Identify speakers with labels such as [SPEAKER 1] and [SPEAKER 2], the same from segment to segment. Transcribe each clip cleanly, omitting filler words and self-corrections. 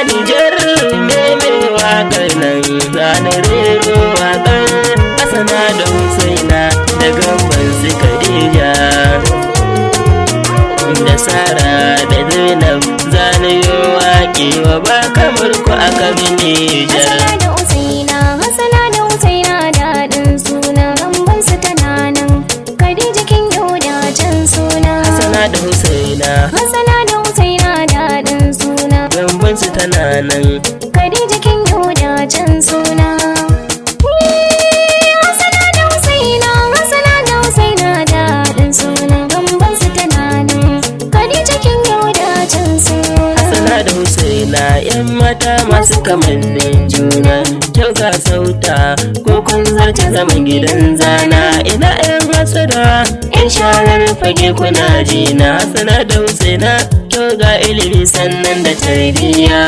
[SPEAKER 1] niger ne mai wakar nan zane rero wakar Hasana da Husaina da gamban su Khadija da Sara da Zainab zane yo waƙe wa ba kamar ku a kabin Nijar.
[SPEAKER 2] Hasana da Husaina daɗin suna gamban su tana nan Khadija kin yau da can suna.
[SPEAKER 1] Hasana da Husaina
[SPEAKER 2] daɗin suna
[SPEAKER 1] gamban su tana nan
[SPEAKER 2] Khadija kin yau da can suna. Hasana da Husaina daɗin suna gamban su tana nan Khadija kin yau da can suna.
[SPEAKER 1] Hasana da Husaina yan mata masu kamannin juna kyau ga sauta ko kun zarce zaman gidan zana ina yan hasada yan sharar fage kuna jina. Hasana da Husaina kyau ga ilimi sannan da tarbiyya.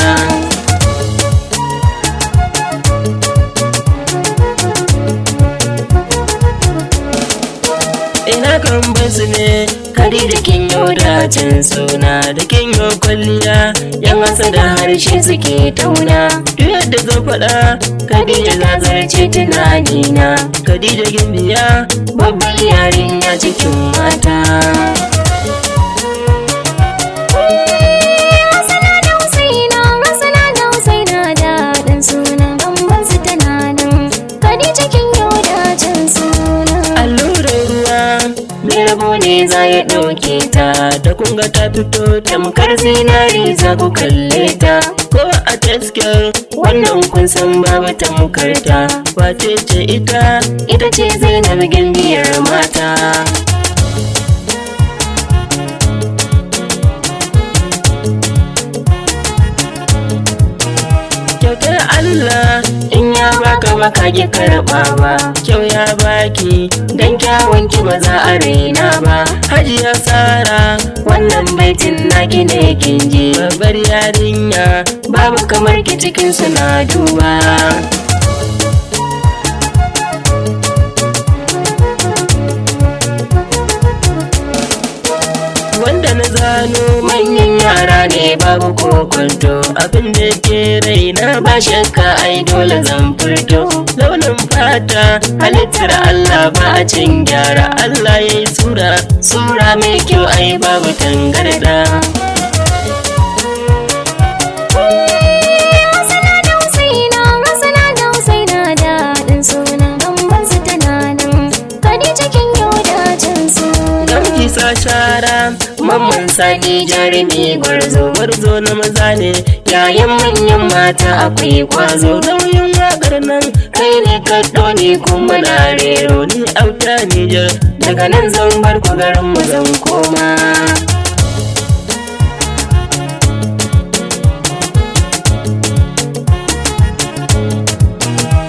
[SPEAKER 1] Ina kan basu ne Khadija kin yau da can suna da kin yau kwalliya yan hasada harshe suke tauna duk yadda zan faɗa Khadija za zarce tunanina. Khadija gimbiya babbar yarinya cikin mata.
[SPEAKER 2] Hasana da Husaina daɗin suna gamban su tana nan Khadija kin yau da can suna.
[SPEAKER 1] Allurar ruwa mai rabo ne za ya ɗauke ta da kunga ta fito tamkar zinari za ku kalle ta ko a taskar wannan kun san babu tamkar ta. Wace ce ita ce Zainab gimbiyar mata. Kyautar Allah in ya baka baka ki karɓa ba kyau ya baki dan kyawun ki ba za a raina ba. Hajiya Sara wannan baitin naki ne kin ji babbar yarinya babu kamar ki cikin suna duba. Wanda na zano manyan yara ne babu kokonto abin da ke raina ba shakka ai dole zan furto. Launin fata halittar Allah ba a cin gyara Allah ya yi sura mai kyau ai babu tangarda.
[SPEAKER 2] Hasana da Husaina daɗin suna gamban su tana nan Khadija kin yau da can suna.
[SPEAKER 1] Gamki sa shara mamman sani jarumi gwarzo na maza ne yayin manyan mata akwai kwazo. Nauyin wakar nan kai ne kaɗo ne kuma na rero ni auta niger daga nan zan bar ku garin mu zan koma.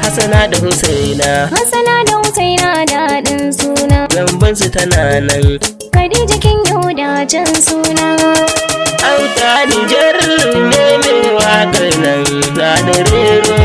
[SPEAKER 1] Hasana da Husaina
[SPEAKER 2] daɗin suna
[SPEAKER 1] gamban su tana nan
[SPEAKER 2] Khadija kin yau da can suna.
[SPEAKER 1] auta niger ne mai wakar nan zane rero